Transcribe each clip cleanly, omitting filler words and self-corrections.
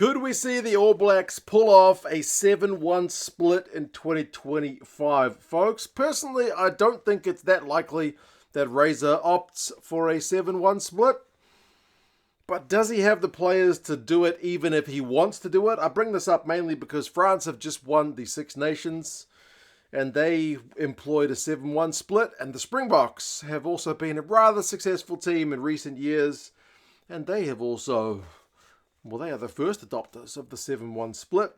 Could we see the All Blacks pull off a 7-1 split in 2025, folks? Personally, I don't think it's that likely that Razor opts for a 7-1 split. But does he have the players to do it even if he wants to do it? I bring this up mainly because France have just won the Six Nations and they employed a 7-1 split, and the Springboks have also been a rather successful team in recent years, and they have also... well, they are the first adopters of the 7-1 split.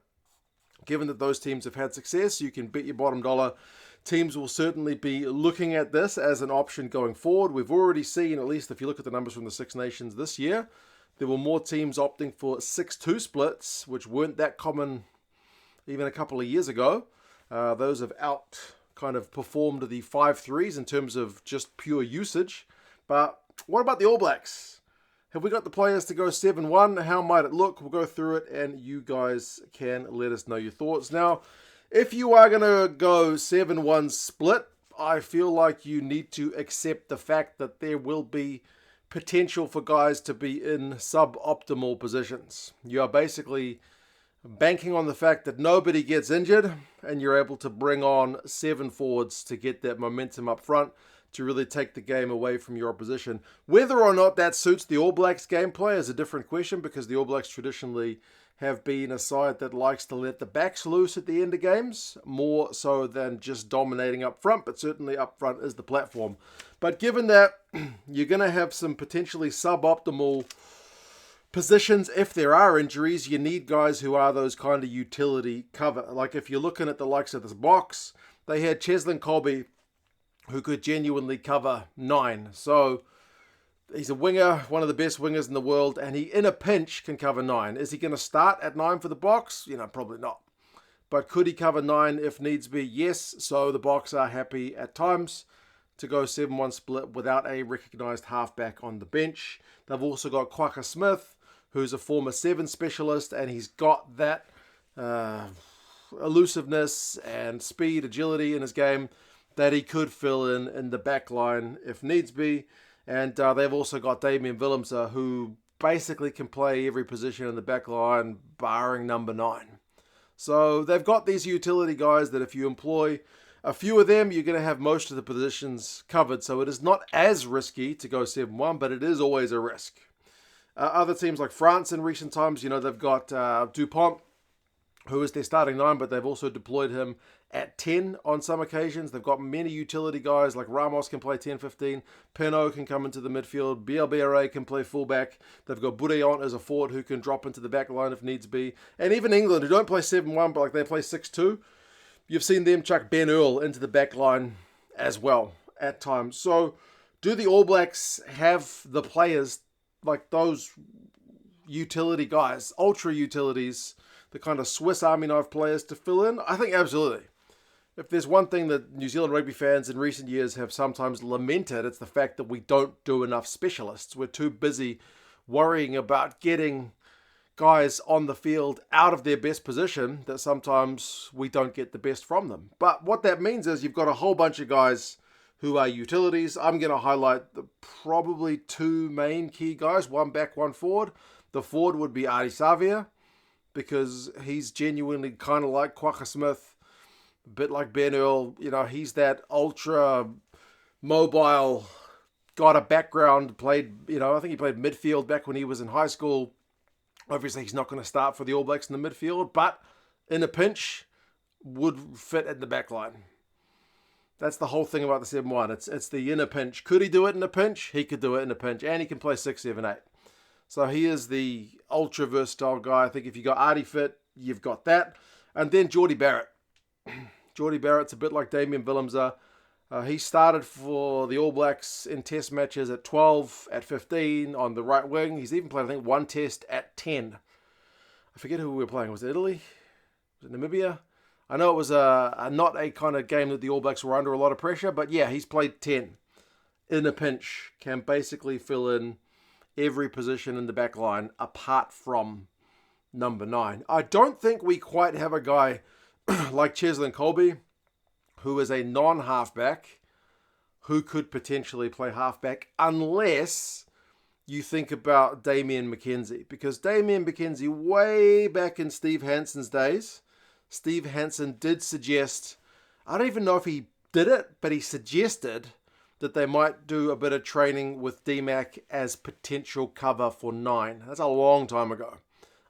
Given that those teams have had success, you can bet your bottom dollar teams will certainly be looking at this as an option going forward. We've already seen, at least if you look at the numbers from the Six Nations this year, there were more teams opting for 6-2 splits, which weren't that common even a couple of years ago. Those have kind of performed the 5-3s in terms of just pure usage. But what about the All Blacks? Have we got the players to go 7-1? How might it look? We'll go through it and you guys can let us know your thoughts. Now, if you are going to go 7-1 split, I feel like you need to accept the fact that there will be potential for guys to be in suboptimal positions. You are basically banking on the fact that nobody gets injured and you're able to bring on 7 forwards to get that momentum up front to really take the game away from your opposition. Whether or not that suits the All Blacks gameplay is a different question, because the All Blacks traditionally have been a side that likes to let the backs loose at the end of games, more so than just dominating up front, but certainly up front is the platform. But given that you're going to have some potentially suboptimal positions, if there are injuries, you need guys who are those kind of utility cover. Like if you're looking at the likes of this box, they had Cheslin Colby, who could genuinely cover 9. So he's a winger, one of the best wingers in the world, and he, in a pinch, can cover 9. Is he going to start at 9 for the box? Probably not. But could he cover 9 if needs be? Yes. So the box are happy at times to go 7-1 split without a recognised halfback on the bench. They've also got Kwaka Smith, who's a former 7 specialist, and he's got that elusiveness and speed, agility in his game that he could fill in the back line if needs be. And they've also got Damian Willemse, who basically can play every position in the back line, barring number 9. So they've got these utility guys that if you employ a few of them, you're going to have most of the positions covered. So it is not as risky to go 7-1, but it is always a risk. Other teams like France in recent times, they've got Dupont, who is their starting 9, but they've also deployed him at 10 on some occasions. They've got many utility guys like Ramos can play 10-15, Penaud can come into the midfield, BLBRA can play fullback. They've got Boudillon as a forward who can drop into the back line if needs be. And even England, who don't play 7-1, but like they play 6-2, you've seen them chuck Ben Earl into the back line as well at times. So do the All Blacks have the players like those utility guys, ultra utilities, the kind of Swiss Army knife players to fill in? I think absolutely. If there's one thing that New Zealand rugby fans in recent years have sometimes lamented, it's the fact that we don't do enough specialists. We're too busy worrying about getting guys on the field out of their best position that sometimes we don't get the best from them. But what that means is you've got a whole bunch of guys who are utilities. I'm going to highlight the probably 2 main key guys, one back, one forward. The forward would be Ardie Savea, because he's genuinely kind of like Kwaka Smith, a bit like Ben Earl. He's that ultra mobile, got a background, played, I think he played midfield back when he was in high school. Obviously, he's not going to start for the All Blacks in the midfield, but in a pinch, would fit in the back line. That's the whole thing about the 7-1. It's the in a pinch. Could he do it in a pinch? He could do it in a pinch, and he can play 6, 7, 8. So he is the ultra versatile guy. I think if you got Ardie fit, you've got that. And then Jordie Barrett. Jordie Barrett's a bit like Damian Willemse. He started for the All Blacks in test matches at 12, at 15, on the right wing. He's even played, I think, 1 test at 10. I forget who we were playing. Was it Italy? Was it Namibia? I know it was not a kind of game that the All Blacks were under a lot of pressure, but yeah, he's played 10 in a pinch. Can basically fill in every position in the back line apart from number 9. I don't think we quite have a guy like Cheslin Colby, who is a non-halfback, who could potentially play halfback unless you think about Damien McKenzie. Because Damien McKenzie, way back in Steve Hansen's days, Steve Hansen did suggest, I don't even know if he did it, but he suggested that they might do a bit of training with DMAC as potential cover for 9. That's a long time ago.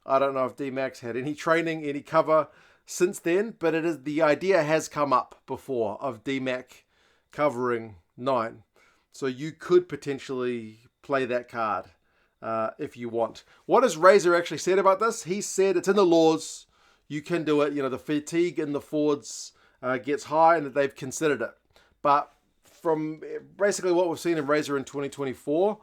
I don't know if DMAC's had any training, any cover since then, but the idea has come up before of DMAC covering 9. So you could potentially play that card if you want. What has Razor actually said about this? He said it's in the laws. You can do it. The fatigue in the forwards gets high and that they've considered it. But from basically what we've seen in Razor in 2024,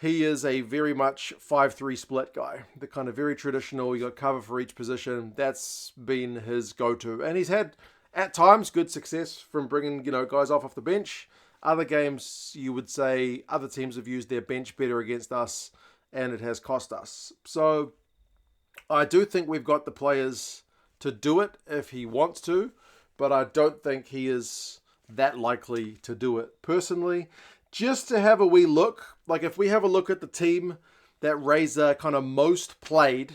he is a very much 5-3 split guy. The kind of very traditional, you got cover for each position. That's been his go-to. And he's had, at times, good success from bringing, guys off the bench. Other games, you would say, other teams have used their bench better against us, and it has cost us. So I do think we've got the players to do it if he wants to, but I don't think he is that likely to do it. Personally, just to have a wee look, like if we have a look at the team that Razor kind of most played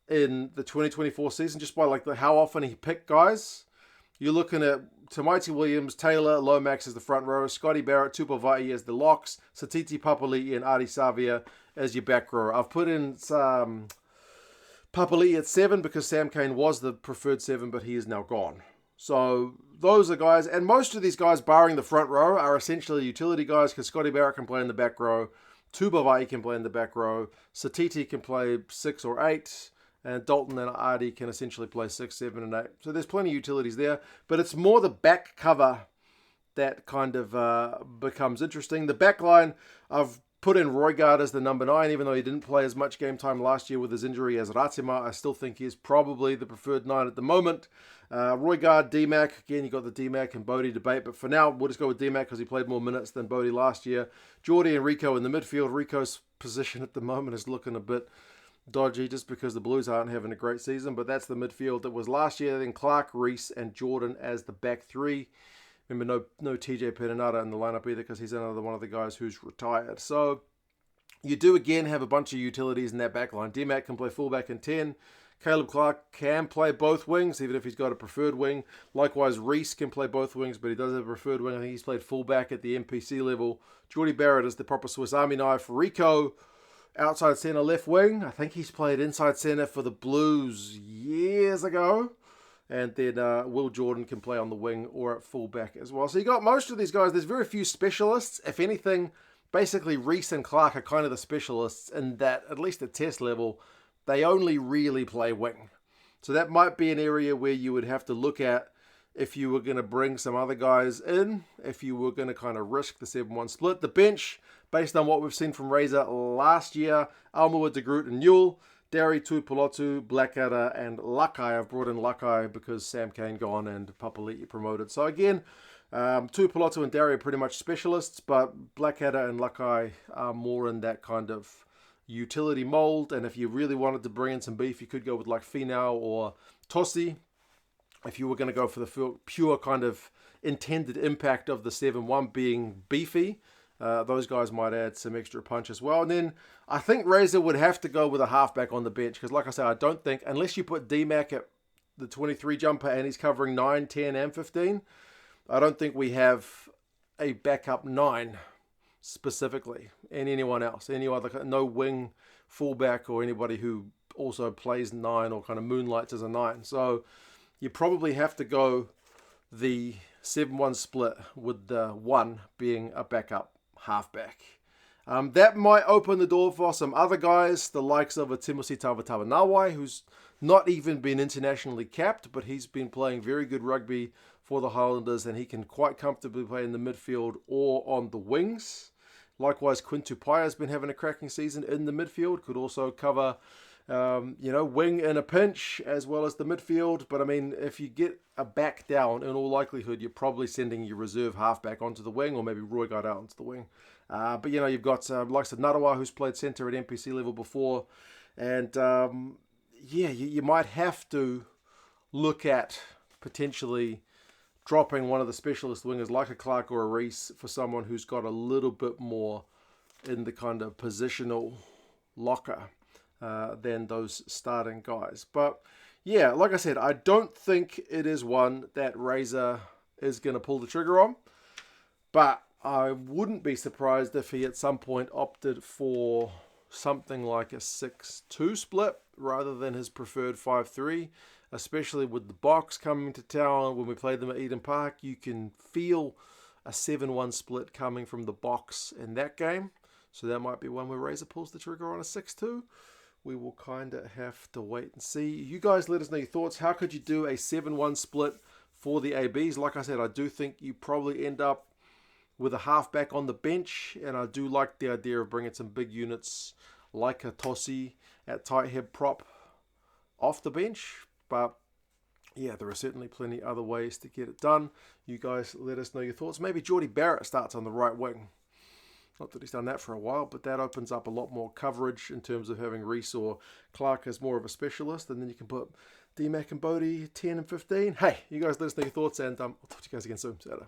in the 2024 season, just by how often he picked guys, you're looking at Tamaiti Williams, Taylor, Lomax as the front row, Scotty Barrett, Tupavai as the locks, Satiti Papali'i and Adi Savia as your back row. I've put in Papali'i at 7 because Sam Cane was the preferred 7, but he is now gone. So those are guys, and most of these guys, barring the front row, are essentially utility guys because Scotty Barrett can play in the back row, Tupavai can play in the back row, Satiti can play 6 or 8, and Dalton and Adi can essentially play 6, 7, and 8. So there's plenty of utilities there, but it's more the back cover that kind of becomes interesting. The back line, I've put in Roygaard as the number 9, even though he didn't play as much game time last year with his injury as Ratima. I still think he's probably the preferred 9 at the moment. Roygaard, DMAC, again, you got the DMAC and Bodie debate, but for now, we'll just go with DMAC because he played more minutes than Bodie last year. Geordie and Rico in the midfield. Rico's position at the moment is looking a bit dodgy just because the Blues aren't having a great season, but that's the midfield that was last year. Then Clark, Reese, and Jordan as the back 3. Remember, no TJ Perenara in the lineup either because he's another one of the guys who's retired. So you do again have a bunch of utilities in that back line. DMAC can play fullback in 10. Caleb Clark can play both wings, even if he's got a preferred wing. Likewise, Reese can play both wings, but he does have a preferred wing. I think he's played fullback at the NPC level. Geordie Barrett is the proper Swiss Army knife. Rico, outside centre left wing. I think he's played inside centre for the Blues years ago. And then Will Jordan can play on the wing or at fullback as well. So you got most of these guys. There's very few specialists. If anything, basically Reese and Clark are kind of the specialists in that, at least at test level, they only really play wing. So that might be an area where you would have to look at if you were going to bring some other guys in, if you were going to kind of risk the 7-1 split. The bench, based on what we've seen from Razor last year, Almua, De Groot and Newell, Dari, Tuipulotu, Blackadder, and Lakai. I've brought in Lakai because Sam Cane gone and Papali'i promoted. So again, Tuipulotu and Dari are pretty much specialists, but Blackadder and Lakai are more in that kind of utility mold. And if you really wanted to bring in some beef, you could go with like Finau or Tossi. If you were going to go for the pure kind of intended impact of the 7-1 being beefy, those guys might add some extra punch as well. And then I think Razor would have to go with a halfback on the bench because, like I said, I don't think, unless you put DMAC at the 23 jumper and he's covering 9, 10, and 15, I don't think we have a backup 9 specifically, and anyone else, any other, no wing fullback or anybody who also plays 9 or kind of moonlights as a 9. So you probably have to go the 7-1 split with the 1 being a backup halfback. That might open the door for some other guys, the likes of a Timothy Tavatanawai, who's not even been internationally capped, but he's been playing very good rugby for the Highlanders, and he can quite comfortably play in the midfield or on the wings. Likewise, Quinn Tupai has been having a cracking season in the midfield, could also cover wing in a pinch as well as the midfield. But I mean, if you get a back down, in all likelihood, you're probably sending your reserve halfback onto the wing, or maybe Roy got out onto the wing. But you've got likes of Narawa, who's played centre at NPC level before, and you might have to look at potentially dropping one of the specialist wingers like a Clark or a Reese for someone who's got a little bit more in the kind of positional locker than those starting guys. But yeah, like I said, I don't think it is one that Razor is going to pull the trigger on. But I wouldn't be surprised if he at some point opted for something like a 6-2 split rather than his preferred 5-3, especially with the Box coming to town. When we played them at Eden Park, you can feel a 7-1 split coming from the Box in that game. So that might be one where Razor pulls the trigger on a 6-2. We will kind of have to wait and see. You guys let us know your thoughts. How could you do a 7-1 split for the ABs? Like I said, I do think you probably end up with a halfback on the bench, and I do like the idea of bringing some big units like a Tossi at tight head prop off the bench. But yeah, there are certainly plenty other ways to get it done. You guys let us know your thoughts. Maybe Geordie Barrett starts on the right wing. Not that he's done that for a while, but that opens up a lot more coverage in terms of having Reese or Clark as more of a specialist, and then you can put D-Mac and Bodie 10 and 15. Hey, you guys let us know your thoughts, and I'll talk to you guys again soon. See you later.